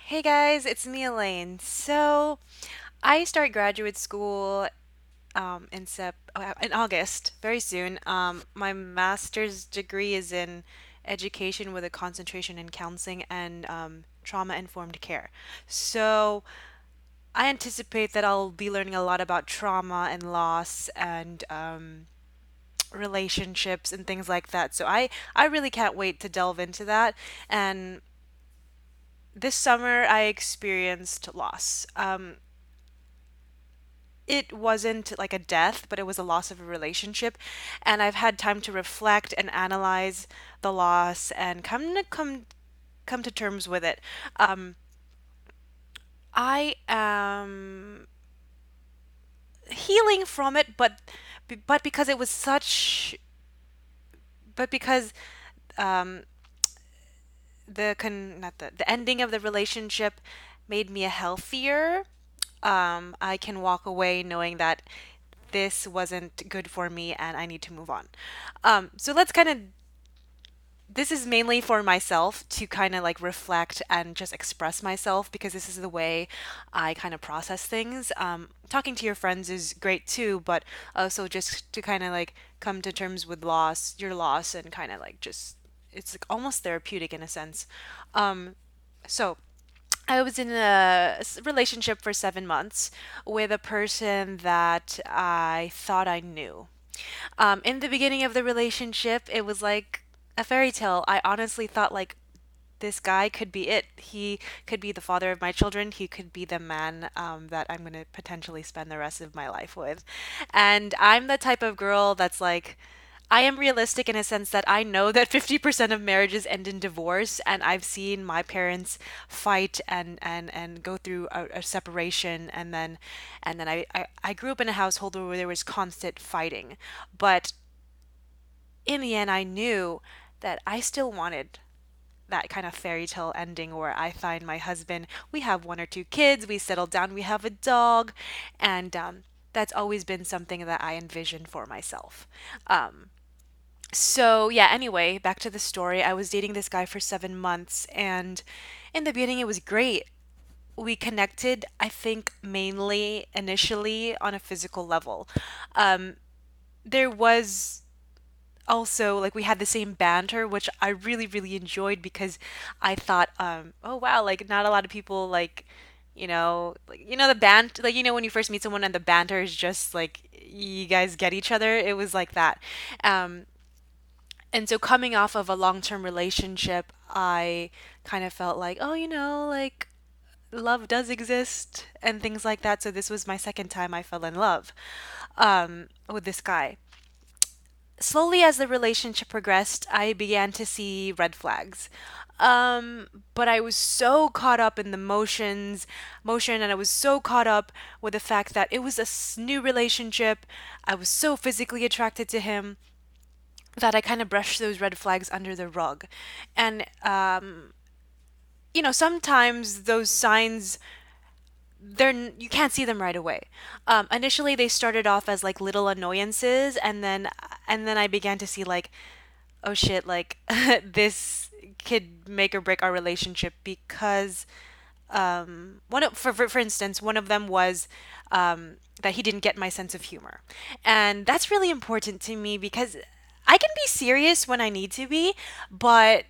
Hey guys, it's me, Elaine. So I start graduate school in August, very soon. My master's degree is in education with a concentration in counseling and trauma-informed care. So I anticipate that I'll be learning a lot about trauma and loss and relationships and things like that. So I really can't wait to delve into that. And this summer I experienced loss. It wasn't like a death, but it was a loss of a relationship. And I've had time to reflect and analyze the loss and come to terms with it. I am healing from it, but because it was such but because um not the ending of the relationship made me a healthier. I can walk away knowing that this wasn't good for me and I need to move on. So let's kind of, this is mainly for myself to kind of like reflect and just express myself because this is the way I kind of process things. Talking to your friends is great too, but also just to kind of like come to terms with your loss, and kind of like just, it's like almost therapeutic in a sense. So I was in a relationship for 7 months with a person that I thought I knew. In the beginning of the relationship, it was like a fairy tale. I honestly thought like this guy could be it. He could be the father of my children. He could be the man that I'm going to potentially spend the rest of my life with. And I'm the type of girl that's like, I am realistic in a sense that I know that 50% of marriages end in divorce, and I've seen my parents fight and go through a separation, and then I grew up in a household where there was constant fighting. But in the end, I knew that I still wanted that kind of fairy tale ending where I find my husband, we have one or two kids, we settle down, we have a dog, and that's always been something that I envisioned for myself. So, yeah, anyway, back to the story. I was dating this guy for 7 months, and in the beginning, it was great. We connected, I think, mainly initially on a physical level. There was also like we had the same banter, which I really, really enjoyed because I thought, oh wow, like not a lot of people like, the band, like when you first meet someone and the banter is just like you guys get each other. It was like that. Um, and so coming off of a long-term relationship, I kind of felt like, oh, like love does exist and things like that. So this was my second time I fell in love with this guy. Slowly, as the relationship progressed, I began to see red flags. But I was so caught up in the motion, and I was so caught up with the fact that it was a new relationship. I was so physically attracted to him that I kind of brushed those red flags under the rug. And, sometimes those signs, you can't see them right away. Initially, they started off as like little annoyances, and then I began to see like, oh shit, like this could make or break our relationship because for instance, one of them was that he didn't get my sense of humor, and that's really important to me because I can be serious when I need to be, but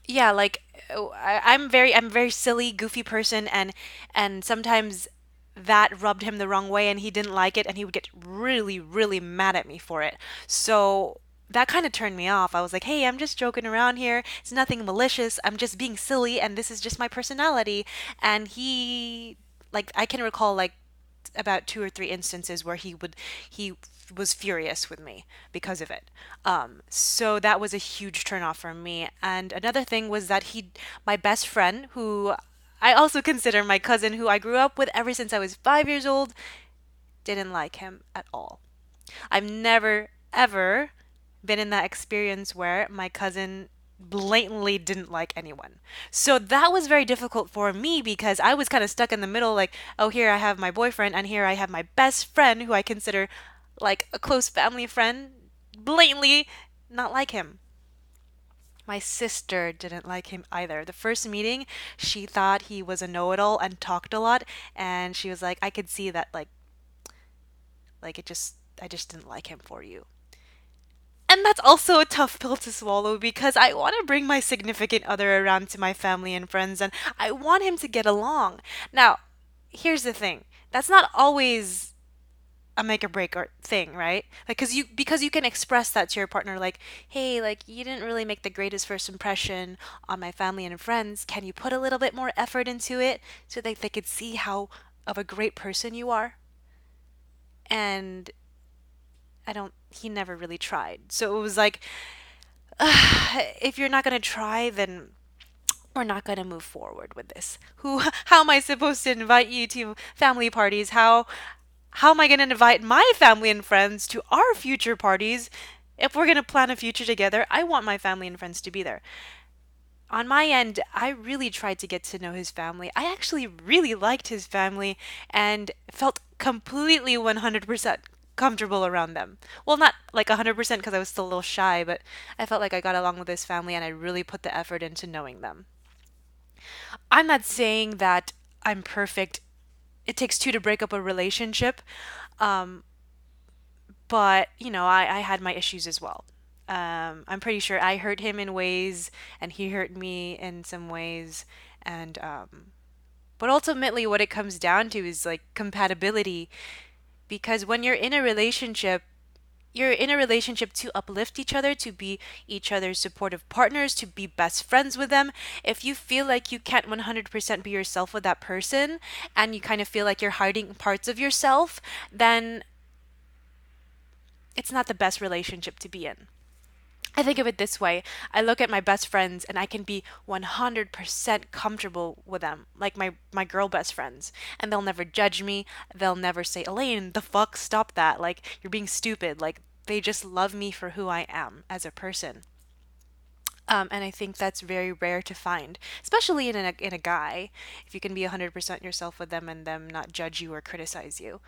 yeah, like I'm a very silly, goofy person, and sometimes that rubbed him the wrong way, and he didn't like it, and he would get really, really mad at me for it. So that kind of turned me off. I was like, hey, I'm just joking around here. It's nothing malicious. I'm just being silly, and this is just my personality. And like, I can recall like about two or three instances where he was furious with me because of it. So that was a huge turnoff for me. And another thing was that my best friend, who I also consider my cousin, who I grew up with ever since I was 5 years old, didn't like him at all. I've never ever been in that experience where my cousin blatantly didn't like anyone. So that was very difficult for me because I was kind of stuck in the middle, like, oh, here I have my boyfriend and here I have my best friend who I consider like a close family friend blatantly not like him. My sister didn't like him either. The first meeting, she thought he was a know-it-all and talked a lot, and she was like, I could see that like it just I just didn't like him for you. And that's also a tough pill to swallow because I want to bring my significant other around to my family and friends and I want him to get along. Now, here's the thing. That's not always a make or break or thing, right? Like because you can express that to your partner like, "Hey, like you didn't really make the greatest first impression on my family and friends. Can you put a little bit more effort into it so that they could see how of a great person you are?" And I don't he never really tried. So it was like, if you're not going to try, then we're not going to move forward with this. How am I supposed to invite you to family parties? How am I going to invite my family and friends to our future parties? If we're going to plan a future together, I want my family and friends to be there. On my end, I really tried to get to know his family. I actually really liked his family and felt completely 100% comfortable around them. Well, not like 100% because I was still a little shy, but I felt like I got along with his family and I really put the effort into knowing them. I'm not saying that I'm perfect. It takes two to break up a relationship. Um, but, I had my issues as well. I'm pretty sure I hurt him in ways and he hurt me in some ways. And, but ultimately, what it comes down to is like compatibility. Because when you're in a relationship to uplift each other, to be each other's supportive partners, to be best friends with them. If you feel like you can't 100% be yourself with that person and you kind of feel like you're hiding parts of yourself, then it's not the best relationship to be in. I think of it this way. I look at my best friends and I can be 100% comfortable with them, like my girl best friends. And they'll never judge me. They'll never say, Elaine, the fuck, stop that. Like, you're being stupid. Like, they just love me for who I am as a person. And I think that's very rare to find, especially in a guy, if you can be 100% yourself with them and them not judge you or criticize you.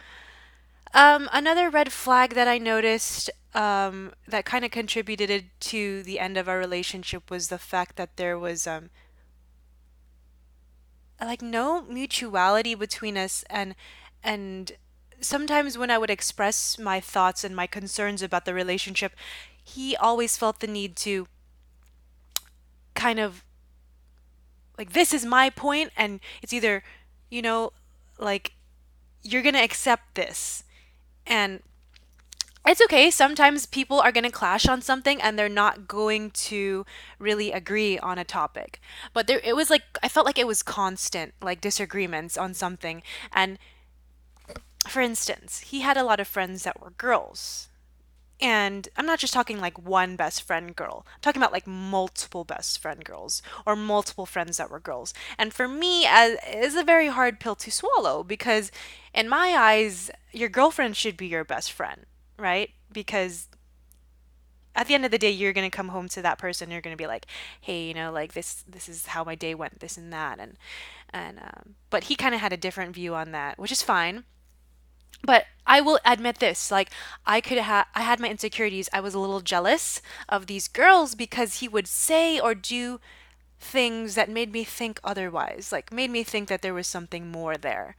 Another red flag that I noticed that kind of contributed to the end of our relationship was the fact that there was like no mutuality between us and sometimes when I would express my thoughts and my concerns about the relationship, he always felt the need to kind of like this is my point and it's either you know like you're going to accept this and it's okay. Sometimes people are going to clash on something and they're not going to really agree on a topic. But it was like, I felt like it was constant, like disagreements on something. And for instance, he had a lot of friends that were girls. And I'm not just talking like one best friend girl. I'm talking about like multiple best friend girls or multiple friends that were girls. And for me, is a very hard pill to swallow because in my eyes, your girlfriend should be your best friend, right? Because at the end of the day, you're going to come home to that person. You're going to be like, hey, like this is how my day went, this and that. But he kind of had a different view on that, which is fine. But I will admit this, like I had my insecurities. I was a little jealous of these girls because he would say or do things that made me think otherwise, like made me think that there was something more there.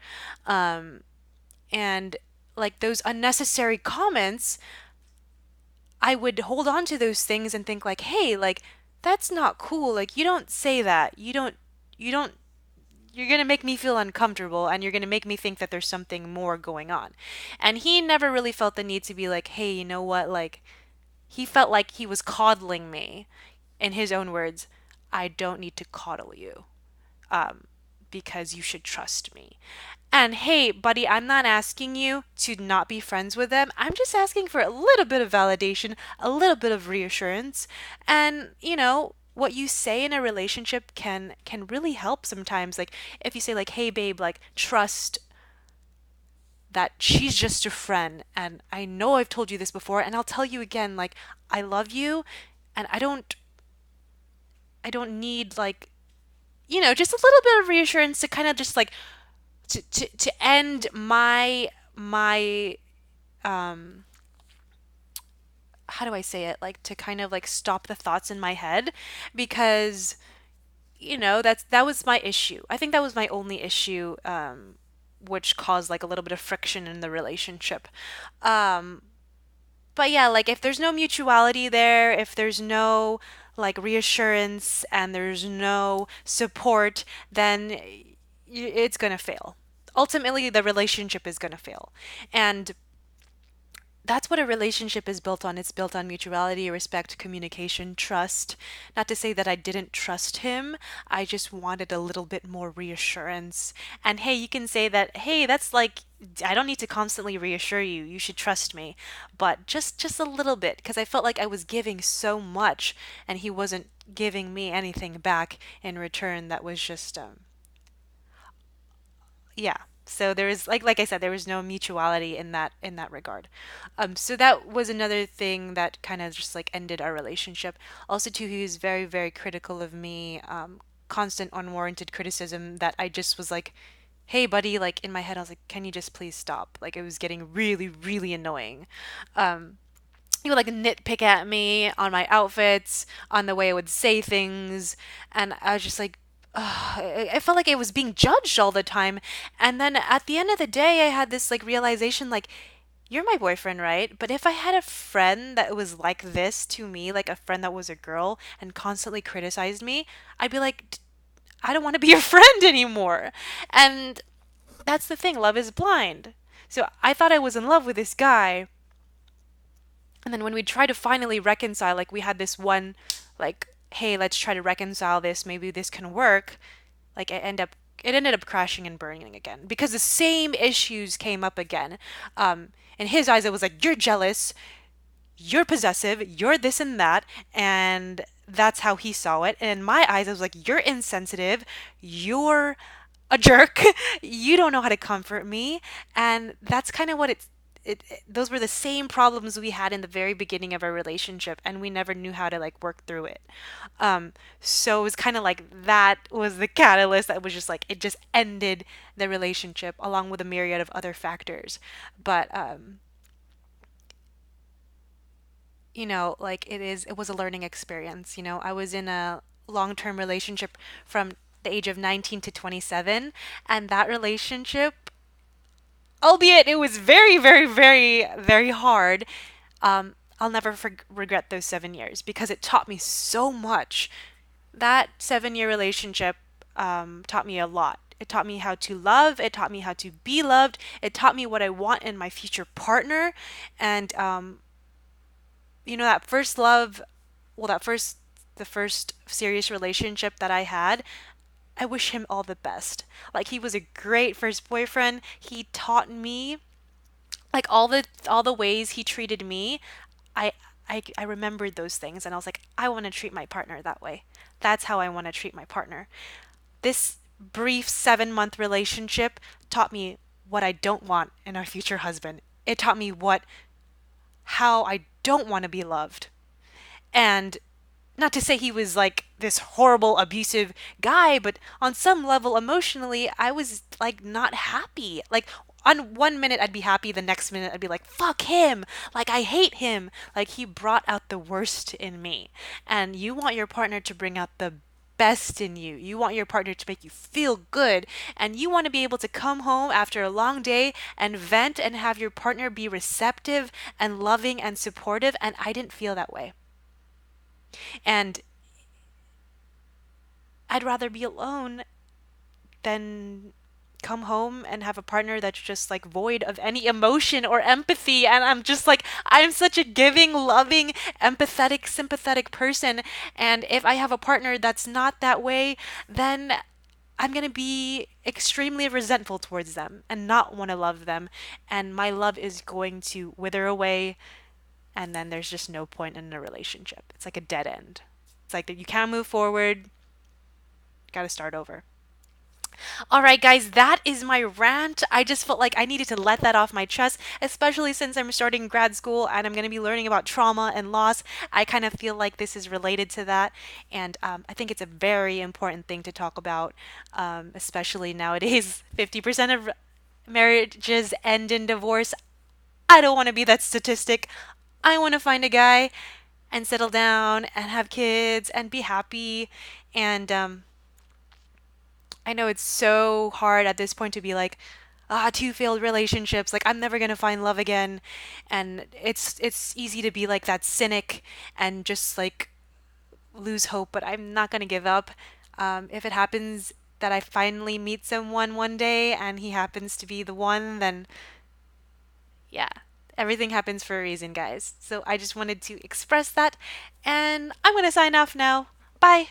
Um, and like those unnecessary comments, I would hold on to those things and think like, "Hey, like that's not cool. Like you don't say that. You don't you're going to make me feel uncomfortable and you're going to make me think that there's something more going on." And he never really felt the need to be like, "Hey, you know what? Like he felt like he was coddling me." In his own words, "I don't need to coddle you because you should trust me." And hey, buddy, I'm not asking you to not be friends with them. I'm just asking for a little bit of validation, a little bit of reassurance. And, what you say in a relationship can really help sometimes. Like if you say like, "Hey babe, like trust that she's just a friend and I know I've told you this before and I'll tell you again like I love you and I don't need like just a little bit of reassurance to kind of just like to end my um how do I say it? Like to kind of like stop the thoughts in my head because that was my issue. I think that was my only issue, which caused like a little bit of friction in the relationship. Um, but yeah, like if there's no mutuality there, if there's no like reassurance and there's no support, then it's gonna fail. Ultimately, the relationship is gonna fail. And that's what a relationship is built on. It's built on mutuality, respect, communication, trust. Not to say that I didn't trust him, I just wanted a little bit more reassurance. And hey, you can say that, hey, that's like I don't need to constantly reassure you. You should trust me. But just a little bit because I felt like I was giving so much and he wasn't giving me anything back in return that was just yeah. So there is like I said, there was no mutuality in that regard. So that was another thing that kind of just like ended our relationship. Also, too, he was very very critical of me. Constant unwarranted criticism that I just was like, "Hey, buddy," like in my head, I was like, "Can you just please stop?" Like it was getting really really annoying. He would like nitpick at me on my outfits, on the way I would say things, and I was just like, ugh, I felt like I was being judged all the time. And then at the end of the day, I had this like realization, like, you're my boyfriend, right? But if I had a friend that was like this to me, like a friend that was a girl and constantly criticized me, I'd be like, I don't want to be your friend anymore. And that's the thing, love is blind. So I thought I was in love with this guy, and then when we tried to finally reconcile, like we had this one, like, hey, let's try to reconcile this. Maybe this can work. Like it ended up crashing and burning again because the same issues came up again. In his eyes, it was like you're jealous, you're possessive, you're this and that, and that's how he saw it. And in my eyes, I was like, you're insensitive, you're a jerk, you don't know how to comfort me, and that's kind of what those were the same problems we had in the very beginning of our relationship, and we never knew how to like work through it. So it was kind of like that was the catalyst that was just like it just ended the relationship along with a myriad of other factors. But like it was a learning experience. I was in a long-term relationship from the age of 19 to 27, and that relationship, albeit it was very, very, very, very hard, I'll never regret those 7 years because it taught me so much. That 7-year relationship taught me a lot. It taught me how to love. It taught me how to be loved. It taught me what I want in my future partner. And that first love, well, the first serious relationship that I had, I wish him all the best. Like he was a great first boyfriend. He taught me like all the ways he treated me. I I remembered those things and I was like, I want to treat my partner that way. That's how I want to treat my partner. This brief 7-month relationship taught me what I don't want in our future husband. It taught me how I don't want to be loved. And not to say he was like this horrible abusive guy, but on some level emotionally I was like not happy. Like on one minute I'd be happy, the next minute I'd be like fuck him, like I hate him. Like he brought out the worst in me. And you want your partner to bring out the best in you. You want your partner to make you feel good, and you want to be able to come home after a long day and vent and have your partner be receptive and loving and supportive, and I didn't feel that way. And I'd rather be alone than come home and have a partner that's just like void of any emotion or empathy. And I'm just like, I'm such a giving, loving, empathetic, sympathetic person. And if I have a partner that's not that way, then I'm going to be extremely resentful towards them and not want to love them. And my love is going to wither away. And then there's just no point in a relationship. It's like a dead end. It's like that you can't move forward, got to start over. All right, guys, that is my rant. I just felt like I needed to let that off my chest, especially since I'm starting grad school and I'm going to be learning about trauma and loss. I kind of feel like this is related to that. And I think it's a very important thing to talk about, especially nowadays. 50% of marriages end in divorce. I don't want to be that statistic. I want to find a guy and settle down and have kids and be happy. And I know it's so hard at this point to be like, two failed relationships, like I'm never gonna find love again. And it's easy to be like that cynic and just like lose hope, but I'm not gonna give up. If it happens that I finally meet someone one day and he happens to be the one, then yeah, everything happens for a reason, guys. So I just wanted to express that, and I'm gonna sign off now. Bye.